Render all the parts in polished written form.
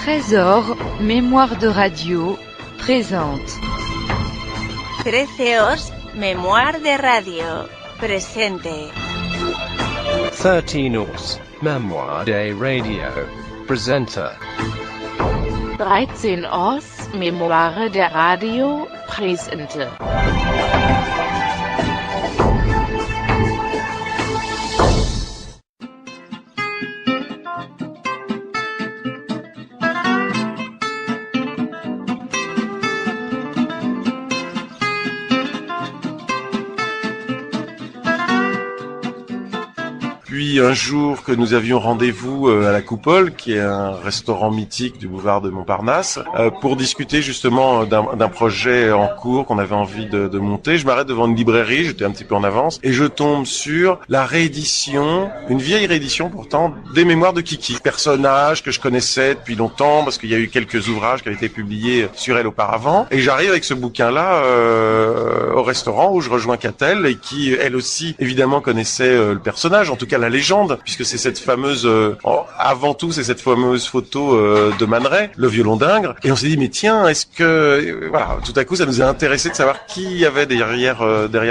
Trésor, mémoire de radio, présente. Treceos, mémoire de radio, presente. 13 Mémoire de radio, presente. 13 Mémoire de radio, presente. Puis un jour que nous avions rendez-vous à la Coupole, qui est un restaurant mythique du boulevard de Montparnasse, pour discuter justement d'un projet en cours qu'on avait envie de monter. Je m'arrête devant une librairie, j'étais un petit peu en avance, et je tombe sur la réédition, une vieille réédition pourtant, des Mémoires de Kiki. Personnage que je connaissais depuis longtemps, parce qu'il y a eu quelques ouvrages qui avaient été publiés sur elle auparavant. Et j'arrive avec ce bouquin-là au restaurant où je rejoins Catel, et qui, elle aussi, évidemment connaissait le personnage, en tout cas la légende, puisque c'est cette fameuse, avant tout, c'est cette fameuse photo de Man Ray, le violon d'Ingres. Et on s'est dit, mais tiens, est-ce que, voilà, tout à coup, ça nous a intéressé de savoir qui y avait derrière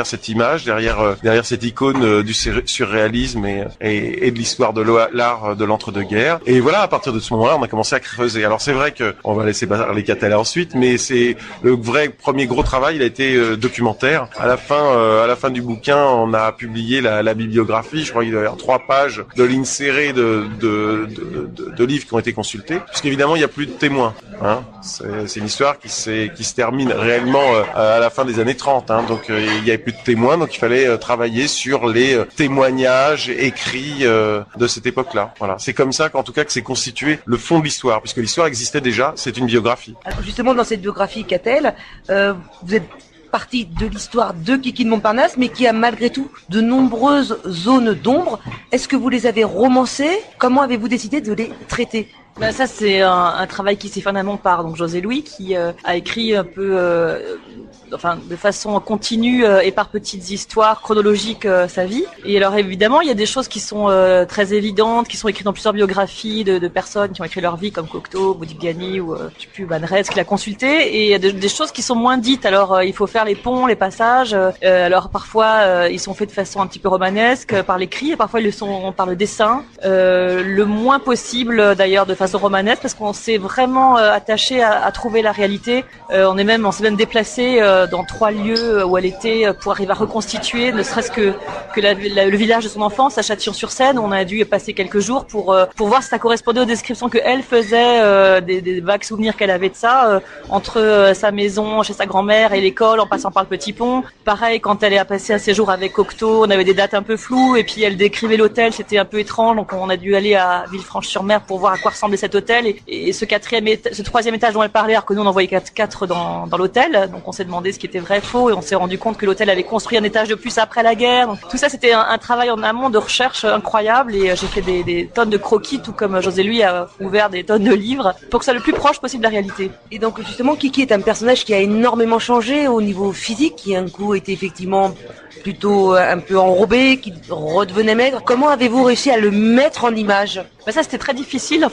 cette image, derrière cette icône du surréalisme et de l'histoire de l'art de l'entre-deux-guerres. Et voilà, à partir de ce moment-là, on a commencé à creuser. Alors c'est vrai que on va laisser parler Catel ensuite, mais c'est le vrai premier gros travail, il a été documentaire. À la fin du bouquin, on a publié la bibliographie. Je crois qu'il doit y avoir 3 pages de lignes serrées de livres qui ont été consultés, puisqu'évidemment il n'y a plus de témoins. Hein. C'est une histoire qui se termine réellement à la fin des années 30. Hein. Donc il n'y avait plus de témoins, donc il fallait travailler sur les témoignages écrits de cette époque-là. Voilà, c'est comme ça qu'en tout cas que c'est constitué le fond de l'histoire, puisque l'histoire existait déjà. C'est une biographie. Alors justement, dans cette biographie, Catel, vous êtes partie de l'histoire de Kiki de Montparnasse, mais qui a malgré tout de nombreuses zones d'ombre. Est-ce que vous les avez romancées? Comment avez-vous décidé de les traiter? Ben ça c'est un travail qui s'est fait en amont par donc José Louis qui a écrit un peu de façon continue et par petites histoires chronologiques sa vie. Et alors évidemment il y a des choses qui sont très évidentes, qui sont écrites dans plusieurs biographies de personnes qui ont écrit leur vie comme Cocteau, Modigliani ou je sais plus Van Ress qui l'a consulté. Et il y a des choses qui sont moins dites. Alors il faut faire les ponts, les passages. Alors parfois ils sont faits de façon un petit peu romanesque par l'écrit et parfois ils le sont par le dessin. Le moins possible d'ailleurs de façon romanesque parce qu'on s'est vraiment attaché à trouver la réalité. On s'est même déplacé dans 3 lieux où elle était pour arriver à reconstituer ne serait-ce que le village de son enfance à Châtillon-sur-Seine. On a dû passer quelques jours pour voir si ça correspondait aux descriptions que elle faisait des vagues souvenirs qu'elle avait de ça entre sa maison chez sa grand-mère et l'école en passant par le petit pont. Pareil quand elle est passé un séjour avec Cocteau, on avait des dates un peu floues et puis elle décrivait l'hôtel, c'était un peu étrange donc on a dû aller à Villefranche-sur-Mer pour voir à quoi ressemblait cet hôtel et ce 3e étage dont elle parlait alors que nous on en voyait 4 dans l'hôtel. Donc on s'est demandé ce qui était vrai, faux et on s'est rendu compte que l'hôtel avait construit un étage de plus après la guerre. Donc, tout ça c'était un travail en amont de recherche incroyable et j'ai fait des tonnes de croquis tout comme José Louis a ouvert des tonnes de livres pour que ça soit le plus proche possible de la réalité. Et donc justement Kiki est un personnage qui a énormément changé au niveau physique, qui un coup était effectivement plutôt un peu enrobé, qui redevenait maigre. Comment avez-vous réussi à le mettre en image? Ben ça c'était très difficile,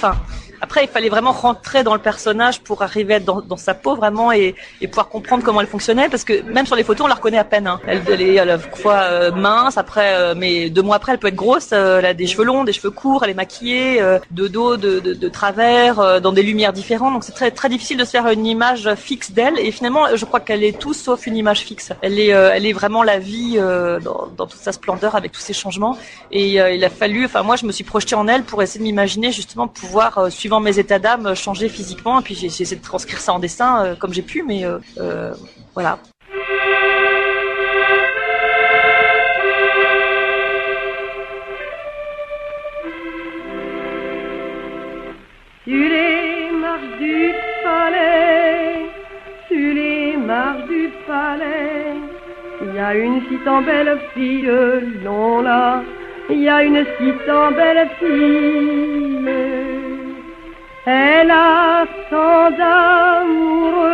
après, il fallait vraiment rentrer dans le personnage pour arriver à être dans sa peau vraiment et pouvoir comprendre comment elle fonctionnait parce que même sur les photos, on la reconnaît à peine. Hein. Elle est à la fois mince, après, mais 2 mois après, elle peut être grosse. Elle a des cheveux longs, des cheveux courts, elle est maquillée, de dos, de travers, dans des lumières différentes. Donc c'est très très difficile de se faire une image fixe d'elle. Et finalement, je crois qu'elle est tout sauf une image fixe. Elle est vraiment la vie dans toute sa splendeur avec tous ces changements. Et il a fallu, moi, je me suis projetée en elle pour essayer de m'imaginer justement pouvoir suivant mes états d'âme changer physiquement et puis j'ai essayé de transcrire ça en dessin comme j'ai pu mais voilà. Sur les marches du palais, sur les marches du palais, il y a une si tant belle fille, non là, il y a une si tant belle fille. Elle a tant d'amoureux,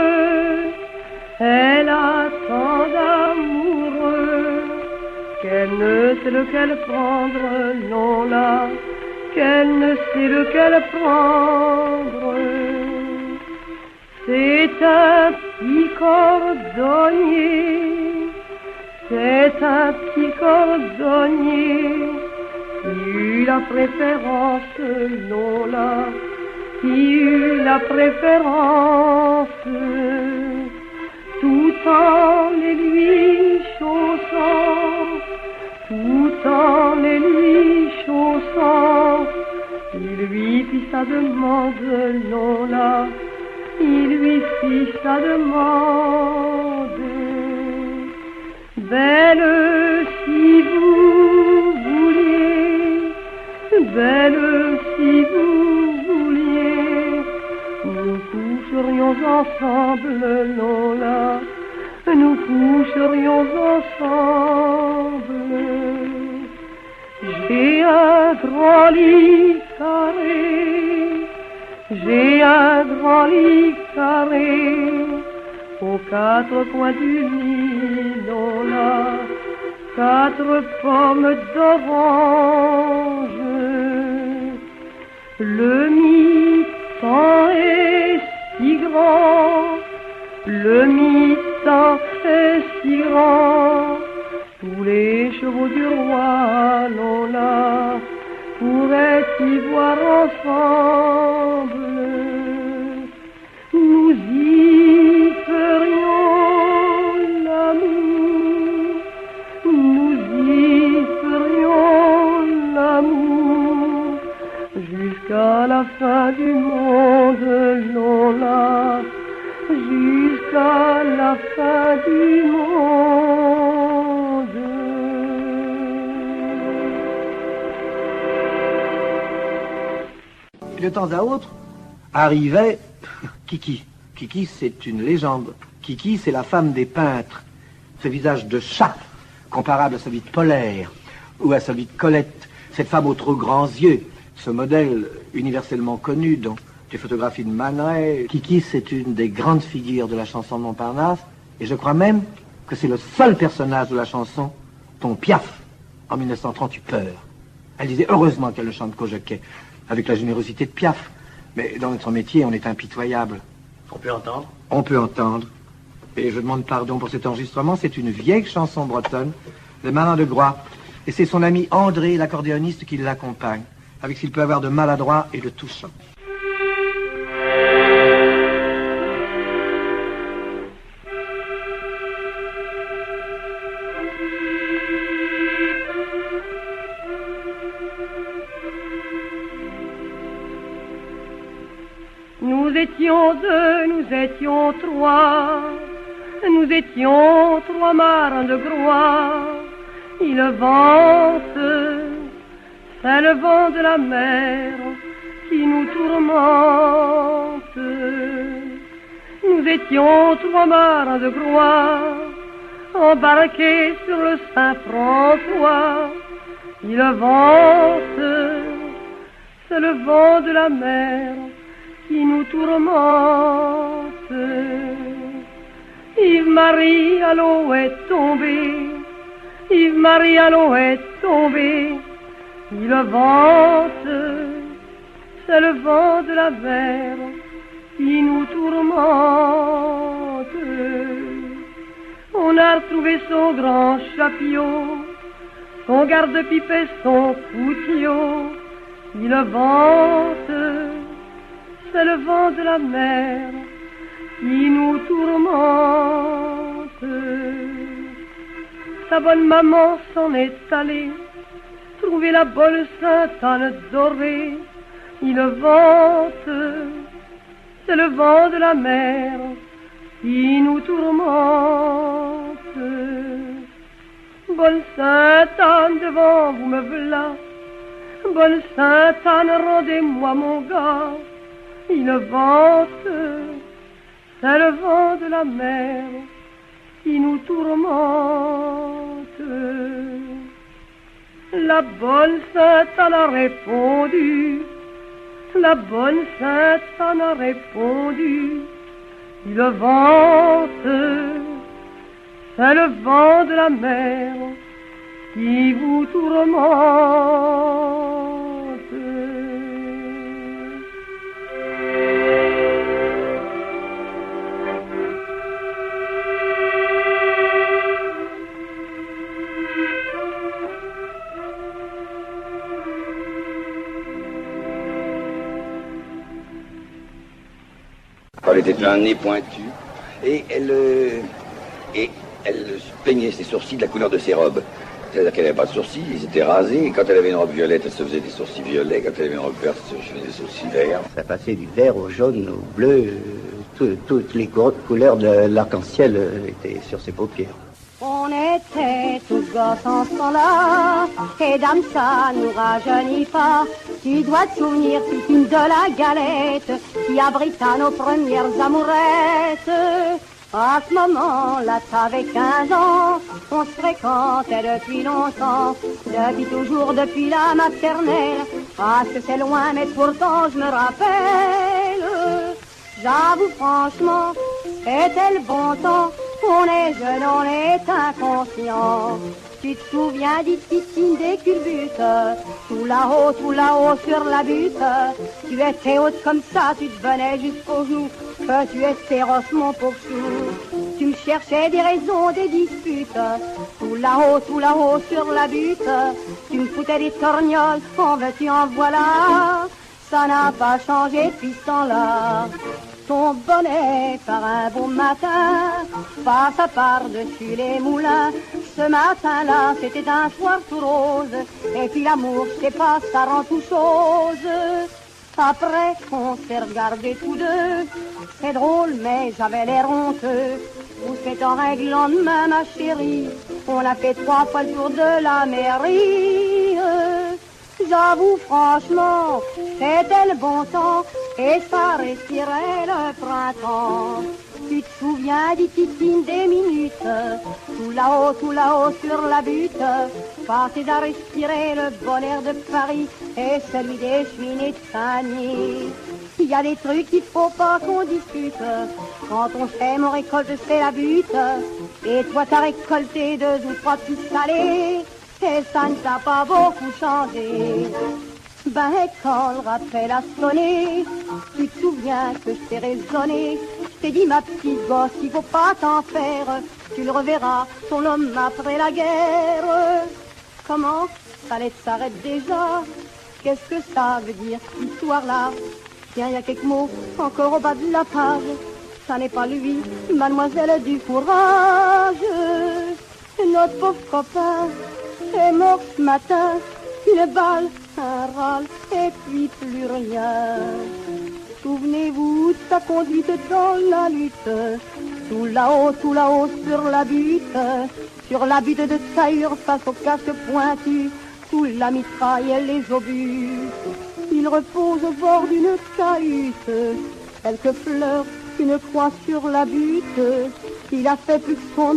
elle a tant d'amoureux, qu'elle ne sait lequel prendre, non là, qu'elle ne sait lequel prendre. C'est un petit cordonnier, c'est un petit cordonnier qui eut la préférence, non là, qui eut la préférence, tout en les lui chaussant, tout en les lui chaussant, il lui fit sa demande, non là, il lui fit sa demande. Belle si vous vouliez, belle si vous vouliez, nous coucherions ensemble, non là, nous coucherions ensemble. J'ai un grand lit carré, j'ai un grand lit carré, aux quatre coins du lit, non là, 4 pommes d'orange. Le mi-temps est si grand, le mi-temps est si grand, tous les chevaux du roi, non là, pourraient y voir ensemble. Nous y ferions l'amour, nous y ferions l'amour, jusqu'à la fin du monde, non là, jusqu'à la fin du monde. De temps à autre, arrivait Kiki. Kiki, c'est une légende. Kiki, c'est la femme des peintres. Ce visage de chat, comparable à celui de Polaire ou à celui de Colette. Cette femme aux trop grands yeux, ce modèle universellement connu dans des photographies de Man Ray. Kiki, c'est une des grandes figures de la chanson de Montparnasse. Et je crois même que c'est le seul personnage de la chanson dont Piaf, en 1930, eut peur. Elle disait heureusement qu'elle ne chante qu'au jockey, avec la générosité de Piaf. Mais dans notre métier, on est impitoyable. On peut entendre? On peut entendre. Et je demande pardon pour cet enregistrement. C'est une vieille chanson bretonne, Le Malin de Groix. Et c'est son ami André, l'accordéoniste, qui l'accompagne, avec ce qu'il peut avoir de maladroit et de touchant. Nous étions 2, nous étions 3, nous étions 3 marins de Groix. Il vente, c'est le vent de la mer qui nous tourmente. Nous étions 3 marins de Groix, embarqués sur le Saint-François. Il vente, c'est le vent de la mer qui nous tourmente. Yves-Marie à l'eau est tombé, Yves-Marie à l'eau est tombé. Il vente, c'est le vent de la mer qui nous tourmente. On a retrouvé son grand chapillot, son garde-pipe et son couteau. Il vente, c'est le vent de la mer qui nous tourmente. Sa bonne maman s'en est allée trouver la bonne Sainte-Anne dorée. Il vente, c'est le vent de la mer qui nous tourmente. Bonne Sainte-Anne, devant vous me v'là, bonne Sainte-Anne, rendez-moi mon gars. Il vente, c'est le vent de la mer qui nous tourmente. La bonne Sainte-Anne a répondu, la bonne Sainte-Anne a répondu. Il vente, c'est le vent de la mer qui vous tourmente. Elle était un nez pointu. Et elle peignait ses sourcils de la couleur de ses robes. C'est-à-dire qu'elle n'avait pas de sourcils, ils étaient rasés. Et quand elle avait une robe violette, elle se faisait des sourcils violets. Quand elle avait une robe verte, elle se faisait des sourcils verts. Ça passait du vert au jaune, au bleu. Toutes les couleurs de l'arc-en-ciel étaient sur ses paupières. On était tous gosses en ce temps-là, et dame, ça nous rajeunit pas. Tu dois te souvenir, Titine, de la galette qui abrita nos premières amourettes. À ce moment-là, t'avais 15 ans, on se fréquentait depuis longtemps, depuis toujours, depuis la maternelle. Ah, que c'est loin, mais pourtant je me rappelle. J'avoue franchement, c'était le bon temps. On est jeune, on est inconscient. Tu te souviens des Titines des culbutes, tout là-haut sur la butte. Tu étais haute comme ça, tu te venais jusqu'aux genoux, que tu es féroce mon pauvre chou. Tu me cherchais des raisons, des disputes, tout là-haut sur la butte. Tu me foutais des torgnoles, en veux-tu, en voilà. Ça n'a pas changé depuis ce temps-là. Ton bonnet par un beau matin passe à par-dessus les moulins. Ce matin-là, c'était un soir tout rose. Et puis l'amour, je sais pas, ça rend tout chose. Après, on s'est regardés tous deux. C'est drôle, mais j'avais l'air honteux. Vous faites en règle le lendemain, ma chérie. On a fait 3 fois le tour de la mairie. J'avoue franchement, c'était le bon temps et ça respirait le printemps. Tu te souviens des Titines des minutes, tout là-haut sur la butte, passer à respirer le bon air de Paris et celui des cheminées de Saint-Denis. Il y a des trucs qu'il faut pas qu'on discute. Quand on sème, on récolte, c'est la butte. Et toi t'as récolté 2 ou 3 petits salés. Et ça ne t'a pas beaucoup changé. Ben quand le rappel a sonné, tu te souviens que je t'ai raisonné. Je t'ai dit ma petite gosse, il faut pas t'en faire. Tu le reverras, ton homme après la guerre. Comment ça s'arrête déjà? Qu'est-ce que ça veut dire, cette histoire-là? Tiens, il y a quelques mots encore au bas de la page. Ça n'est pas lui, mademoiselle du courage. Notre pauvre copain est mort ce matin, une balle, un râle, et puis plus rien. Souvenez-vous de sa conduite dans la lutte, tout là-haut sur la butte de taillure face au casque pointu, sous la mitraille et les obus. Il repose au bord d'une cahute, quelques fleurs, une croix sur la butte. Il a fait plus que son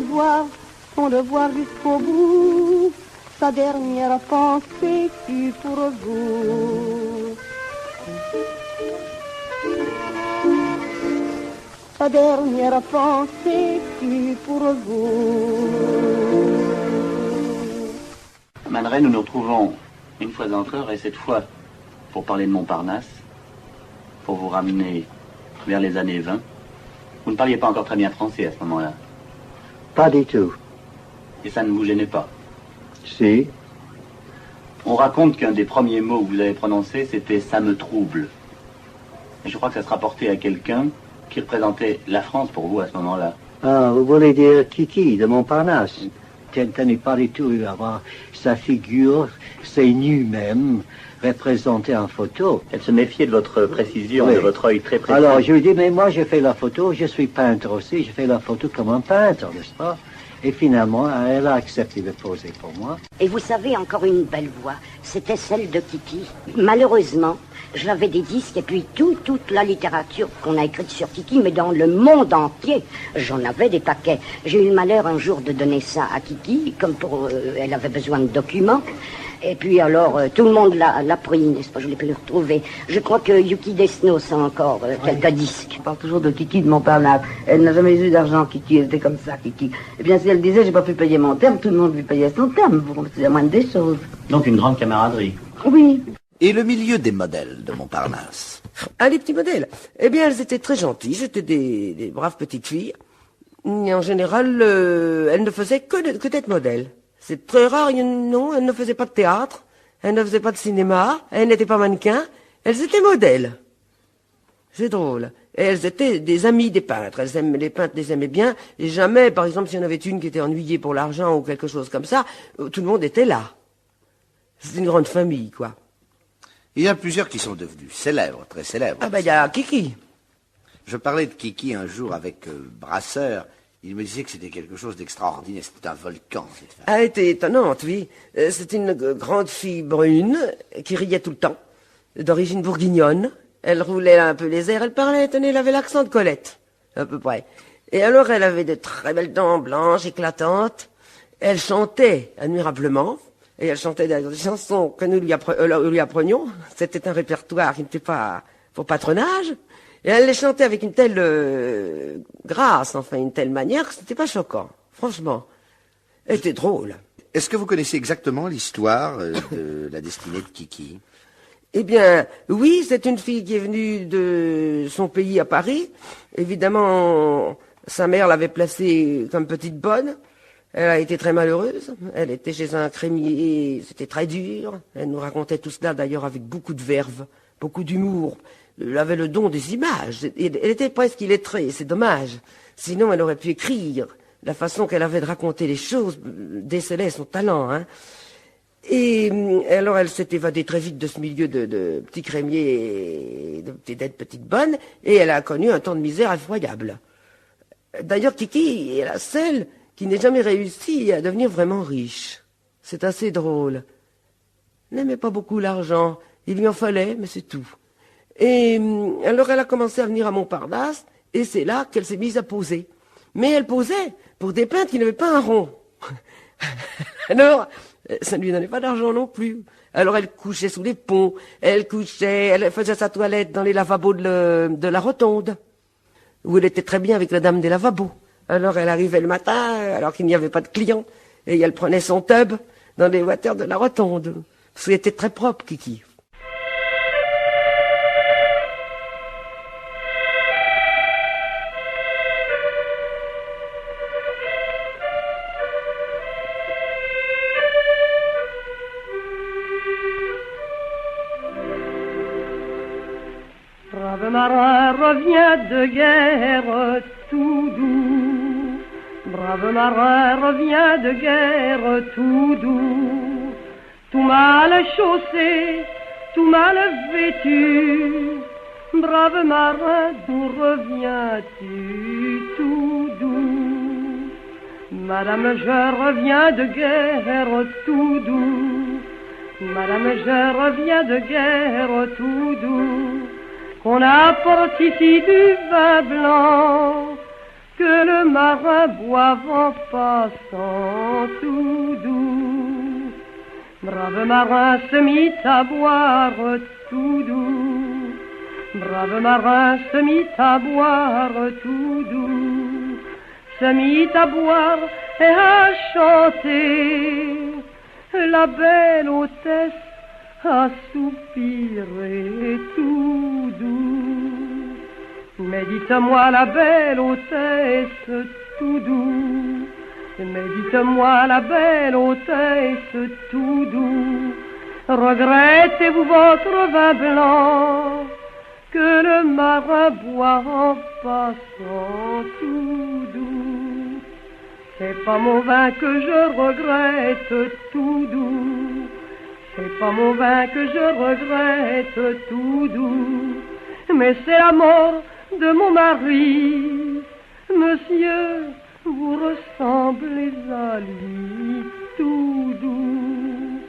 devoir jusqu'au bout. Sa dernière pensée fut pour vous. Sa dernière pensée fut pour vous. Man Ray, nous nous retrouvons une fois encore, et cette fois pour parler de Montparnasse, pour vous ramener vers les années 20. Vous ne parliez pas encore très bien français à ce moment-là. Pas du tout. Et ça ne vous gênait pas? Si. On raconte qu'un des premiers mots que vous avez prononcé, c'était « ça me trouble ». Et je crois que ça se rapportait à quelqu'un qui représentait la France pour vous à ce moment-là. Ah, vous voulez dire Kiki de Montparnasse? Tenez pas du tout à voir sa figure, ses nus même, représentée en photo. Elle se méfiait de votre précision, oui. De votre œil très précis. Alors, je lui dis, mais moi, j'ai fait la photo, je suis peintre aussi, j'ai fait la photo comme un peintre, n'est-ce pas? Et finalement, elle a accepté de poser pour moi. Et vous savez, encore une belle voix, c'était celle de Kiki. Malheureusement, j'avais des disques et puis toute la littérature qu'on a écrite sur Kiki, mais dans le monde entier, j'en avais des paquets. J'ai eu le malheur un jour de donner ça à Kiki, comme pour elle avait besoin de documents. Et puis alors, tout le monde l'a pris, n'est-ce pas? Je l'ai pu le retrouver. Je crois que Yuki Desnos a encore quelques disques. On parle toujours de Kiki de Montparnasse. Elle n'a jamais eu d'argent, Kiki. Elle était comme ça, Kiki. Et bien, si elle disait, j'ai pas pu payer mon terme, tout le monde lui payait son terme. C'est la moindre des choses. Donc une grande camaraderie. Oui. Et le milieu des modèles de Montparnasse? Ah, les petits modèles? Eh bien, elles étaient très gentilles. C'était des braves petites filles. Et en général, elles ne faisaient que d'être modèles. C'est très rare, non, elles ne faisaient pas de théâtre, elles ne faisaient pas de cinéma, elles n'étaient pas mannequins, elles étaient modèles. C'est drôle. Et elles étaient des amies des peintres. Les peintres les aimaient bien. Et jamais, par exemple, s'il y en avait une qui était ennuyée pour l'argent ou quelque chose comme ça, tout le monde était là. C'est une grande famille, quoi. Il y a plusieurs qui sont devenus célèbres, très célèbres. Ah ben, il y a Kiki. Je parlais de Kiki un jour avec Brasseur. Il me disait que c'était quelque chose d'extraordinaire. C'était un volcan, cette femme. Ah, elle était étonnante, oui. C'était une grande fille brune qui riait tout le temps, d'origine bourguignonne. Elle roulait un peu les airs, elle parlait, tenez, elle avait l'accent de Colette, à peu près. Et alors, elle avait de très belles dents blanches, éclatantes. Elle chantait admirablement. Et elle chantait des chansons que nous lui apprenions. C'était un répertoire qui n'était pas pour patronage. Et elle les chantait avec une telle grâce, enfin, une telle manière que c'était pas choquant, franchement. Elle était drôle. Est-ce que vous connaissez exactement l'histoire de la destinée de Kiki? Eh bien, oui, c'est une fille qui est venue de son pays à Paris. Évidemment, sa mère l'avait placée comme petite bonne. Elle a été très malheureuse. Elle était chez un crémier, c'était très dur. Elle nous racontait tout cela d'ailleurs avec beaucoup de verve, beaucoup d'humour. Elle avait le don des images. Elle était presque illettrée, c'est dommage. Sinon, elle aurait pu écrire. La façon qu'elle avait de raconter les choses décelait son talent, hein. Et alors, elle s'est évadée très vite de ce milieu de petits crémiers et d'être petite bonne, et elle a connu un temps de misère effroyable. D'ailleurs, Kiki est la seule qui n'ait jamais réussi à devenir vraiment riche. C'est assez drôle. Elle n'aimait pas beaucoup l'argent. Il lui en fallait, mais c'est tout. Et alors elle a commencé à venir à Montparnasse, et c'est là qu'elle s'est mise à poser. Mais elle posait pour des peintres qui n'avaient pas un rond. Alors, ça ne lui donnait pas d'argent non plus. Alors elle couchait sous les ponts, elle faisait sa toilette dans les lavabos de la Rotonde, où elle était très bien avec la dame des lavabos. Alors elle arrivait le matin, alors qu'il n'y avait pas de clients, et elle prenait son tub dans les water de la Rotonde. Parce qu'elle était très propre, Kiki. Brave marin revient de guerre tout doux. Brave marin revient de guerre tout doux. Tout mal chaussé, tout mal vêtu. Brave marin, d'où reviens-tu tout doux? Madame, je reviens de guerre tout doux. Madame, je reviens de guerre tout doux. Qu'on apporte ici du vin blanc, que le marin boive en passant tout doux. Brave marin se mit à boire tout doux. Brave marin se mit à boire tout doux. Se mit à boire et à chanter. La belle hôtesse a soupiré tout doux. Mais dites-moi la belle hôtesse tout doux. Mais dites-moi la belle hôtesse tout doux. Regrettez-vous votre vin blanc que le marin boit en passant tout doux? C'est pas mon vin que je regrette tout doux. C'est pas mon vin que je regrette tout doux, mais c'est la mort de mon mari. Monsieur, vous ressemblez à lui tout doux.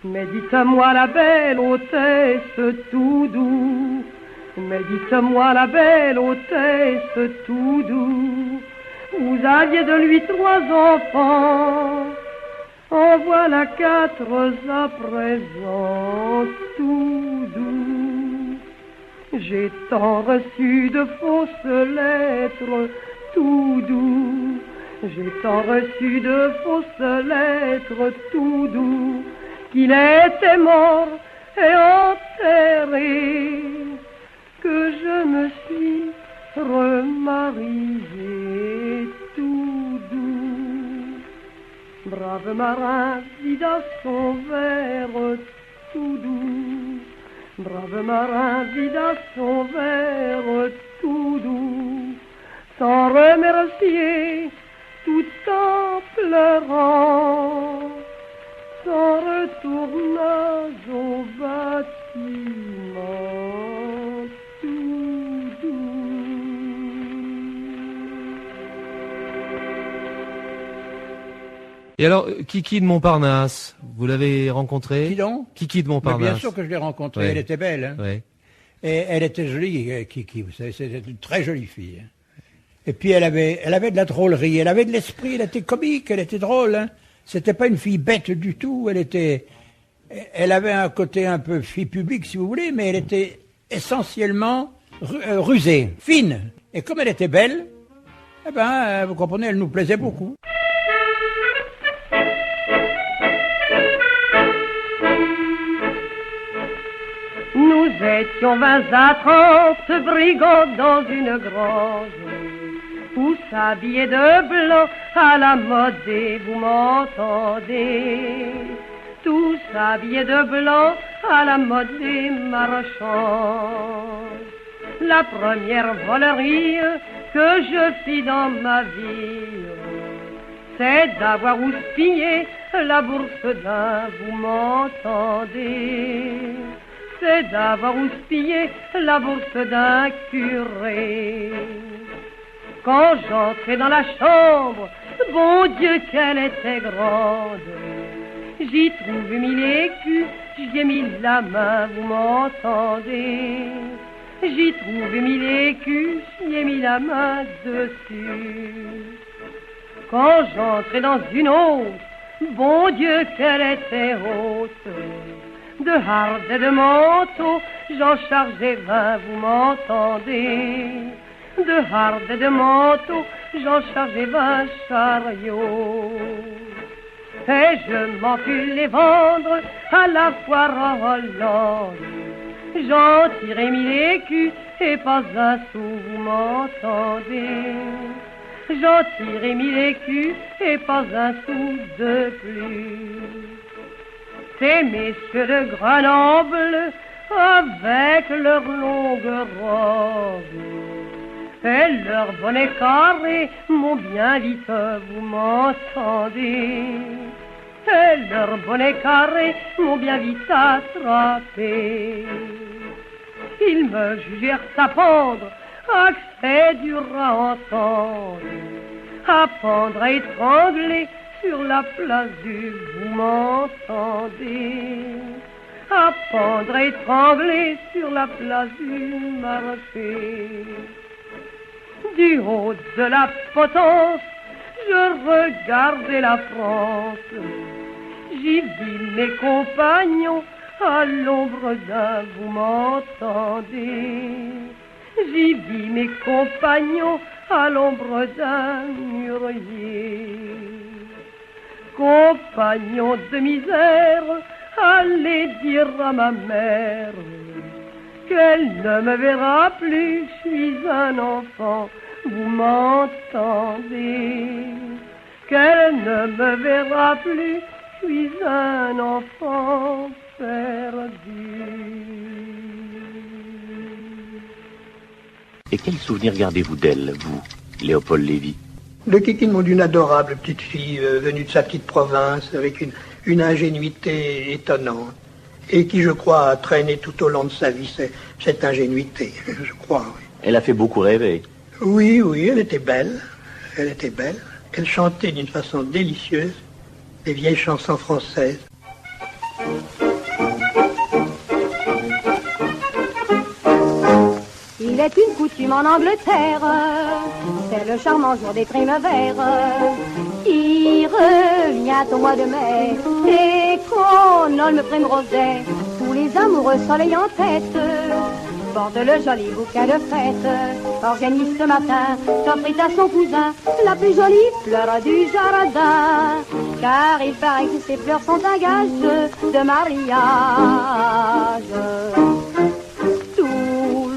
Mais dites-moi la belle hôtesse tout doux. Mais dites-moi la belle hôtesse tout doux. Vous aviez de lui 3 enfants. En voilà 4 à présent tout doux. J'ai tant reçu de fausses lettres tout doux. J'ai tant reçu de fausses lettres tout doux, qu'il était mort et enterré, que je me suis remarié tout doux. Brave marin vida son verre tout doux. Brave marin vida son verre tout doux, sans remercier, tout en pleurant, s'en retourna au bâtiment tout doux. Et alors, Kiki de Montparnasse, vous l'avez rencontrée? Qui donc? Kiki de Montparnasse. Mais bien sûr que je l'ai rencontrée, Ouais. elle était belle. Hein. Ouais. Et elle était jolie, Kiki, vous savez, c'était une très jolie fille. Hein. Et puis elle avait de la drôlerie, elle avait de l'esprit, elle était comique, elle était drôle. Hein. C'était pas une fille bête du tout, elle avait un côté un peu fille publique si vous voulez, mais elle était essentiellement rusée, fine. Et comme elle était belle, eh ben, vous comprenez, elle nous plaisait beaucoup. Nous étions 20 à 30 brigands dans une grange, tous habillés de blanc à la mode, et vous m'entendez, tous habillés de blanc à la mode des marchands. La première volerie que je fis dans ma vie, c'est d'avoir houspillé la bourse d'un, vous m'entendez, c'est d'avoir houspillé la bourse d'un curé. Quand j'entrai dans la chambre, bon Dieu qu'elle était grande, j'y trouvais 1000 écus, j'y ai mis la main, vous m'entendez, j'y trouvais 1000 écus, j'y ai mis la main dessus. Quand j'entrai dans une autre, bon Dieu qu'elle était haute, de hardes et de manteaux, j'en chargeais 20, vous m'entendez, de hardes et de manteaux, j'en chargeais 20 chariots. Et je m'en fus les vendre à la foire en Hollande, j'en tirai 1000 écus et pas un sou, vous m'entendez, j'en tirai 1000 écus et pas un sou de plus. Ces messieurs de Grenoble, avec leurs longues robes et leurs bonnets carrés, m'ont bien vite, vous m'entendez, et leurs bonnets carrés m'ont bien vite attrapé. Ils me jugèrent à pendre, ah que c'est dur à entendre, à pendre, à étrangler sur la place du, vous m'entendez, à pendre, à étrangler sur la place du marché. Du haut de la potence, je regardais la France, j'y vis mes compagnons à l'ombre d'un, vous m'entendez, j'y vis mes compagnons à l'ombre d'un mûrier. Compagnons de misère, allez dire à ma mère qu'elle ne me verra plus, je suis un enfant, vous m'entendez, qu'elle ne me verra plus, je suis un enfant perdu. Et quel souvenir gardez-vous d'elle, vous, Léopold Lévy? De Kiki demande une adorable petite fille venue de sa petite province avec une ingénuité étonnante et qui, je crois, a traîné tout au long de sa vie cette ingénuité, je crois. Oui. Elle a fait beaucoup rêver. Oui, oui, elle était belle. Elle était belle. Elle chantait d'une façon délicieuse des vieilles chansons françaises. Il est une coutume en Angleterre, c'est le charmant jour des primevères, qui revient au mois de mai, et qu'on nomme le primrosé. Tous les amoureux soleil en tête portent le joli bouquet de fête. Organise ce matin s'offrit à son cousin la plus jolie fleur du jardin, car il paraît que ces fleurs sont un gage de mariage.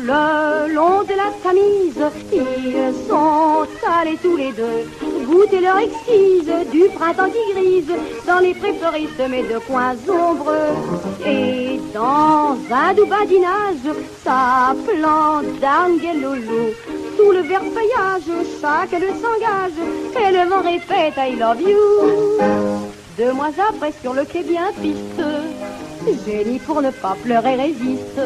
Le long de la Tamise, ils sont allés tous les deux Goûtez leur exquise du printemps qui grise dans les prés fleuris semés de coins ombreux. Et dans un doux badinage, sa plante d'Angelolo, sous le vert feuillage, chacun s'engage et le vent répète I love you. 2 mois après, sur le quai bien triste, Jenny, pour ne pas pleurer, résiste.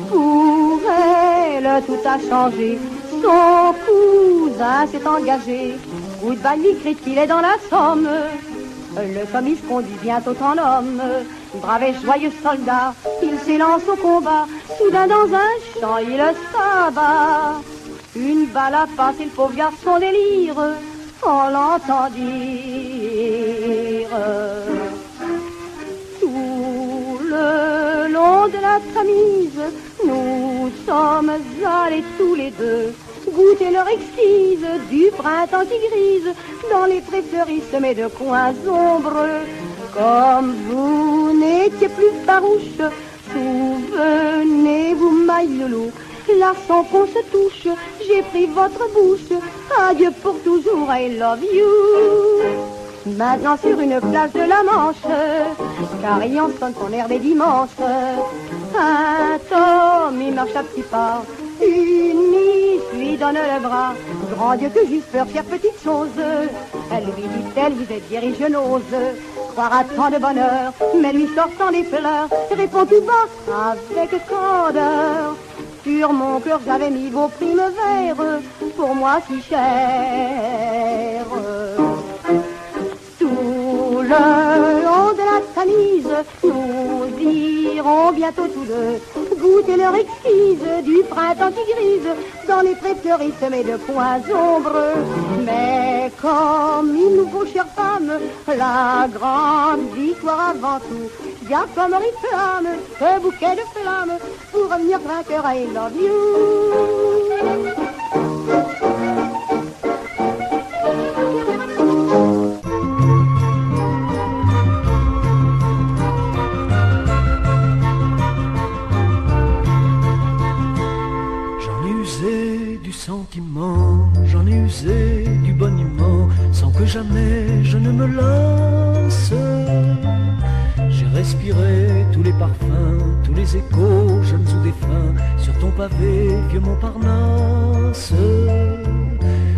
Pour elle, tout a changé. Son cousin s'est engagé. Woodbine lui crie qu'il est dans la Somme. Le commis se conduit bientôt en homme. Brave et joyeux soldat, il s'élance au combat. Soudain dans un champ, il s'abat. Une balle a passé le pauvre garçon délire. On l'entend dire. Tout le long de la Tamise, nous sommes allés tous les deux goûter leur exquise du printemps qui grise dans les prés fleuris semés de coins ombreux. Comme vous n'étiez plus farouche, souvenez-vous, my loulou, là sans qu'on se touche, j'ai pris votre bouche. Adieu pour toujours, I love you. Maintenant sur une plage de la Manche, Carillon sonne son air des dimanches. Un homme, il marche à petits pas, une miss lui donne le bras. Grand Dieu que j'eusse peur, faire petite chose. Elle lui dit-elle, vous êtes vieille, je n'ose croire à tant de bonheur. Mais lui sortant des fleurs, répond tout bas avec candeur. Sur mon cœur j'avais mis vos primes verts, pour moi si chères. Tout le long de la Tamise, nous irons bientôt tous deux goûter leur exquise du printemps qui grise dans les prés fleuris semés de coins ombreux. Mais comme il nous faut, chère femme, la grande victoire avant tout, bien comme flamme, ce bouquet de flammes pour revenir vainqueur, I love you. J'en ai usé du boniment sans que jamais je ne me lasse. J'ai respiré tous les parfums, tous les échos, jeunes ou défunts, sur ton pavé, vieux Montparnasse.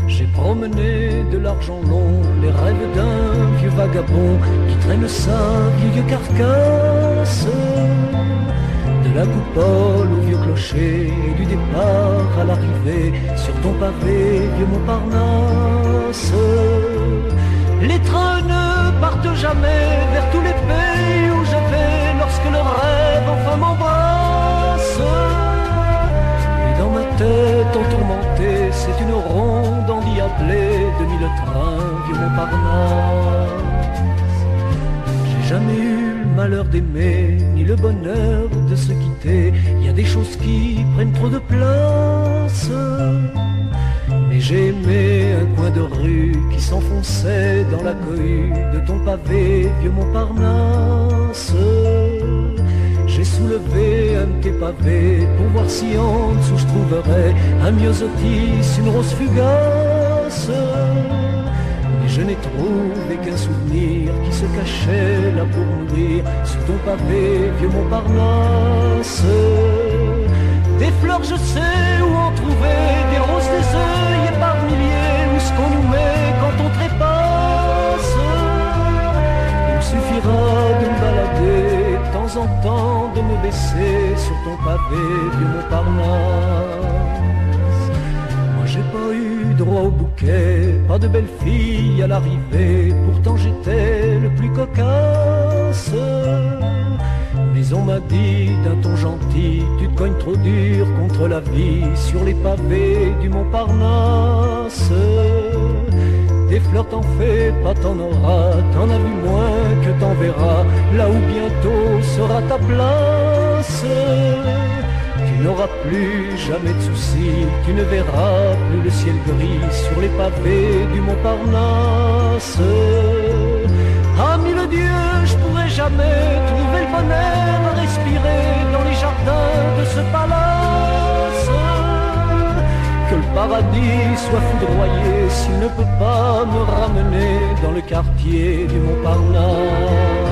J'ai promené de l'argent long les rêves d'un vieux vagabond qui traîne sa vieille carcasse. De la coupole au vieux clocher, et du départ à l'arrivée, sur ton pavé, vieux Montparnasse. Les trains ne partent jamais vers tous les pays où je vais, lorsque le rêve enfin m'embrasse. Et dans ma tête entourmentée, c'est une ronde endiablée de 1000 trains, vieux Montparnasse. J'ai jamais eu le malheur d'aimer, ni le bonheur de se quitter. Il y a des choses qui prennent trop de place. Mais j'ai aimé un coin de rue qui s'enfonçait dans la cohue de ton pavé, vieux Montparnasse. J'ai soulevé un de tes pavés pour voir si en dessous je trouverais un myosotis, une rose fugace. Mais je n'ai trouvé qu'un souvenir qui se cachait là pour mourir sur ton pavé, vieux Montparnasse. Des fleurs je sais où en trouver, des roses, des œillets par milliers, où ce qu'on nous met quand on trépasse. Il me suffira de me balader, de temps en temps de me baisser sur ton pavé, vieux Montparnasse. Moi j'ai pas eu droit au bouquet, pas de belle fille à l'arrivée, pourtant j'étais le plus cocasse. Mais on m'a dit d'un ton gentil, tu te cognes trop dur contre la vie sur les pavés du Montparnasse. Des fleurs t'en fais pas, t'en auras, t'en as vu moins que t'en verras, là où bientôt sera ta place. Tu n'auras plus jamais de soucis, tu ne verras plus le ciel gris sur les pavés du Montparnasse. Ah mille dieux, je pourrais jamais trouver le bonheur à respirer dans les jardins de ce palace. Que le paradis paradis soit foudroyé s'il ne peut pas me ramener dans le quartier du Montparnasse.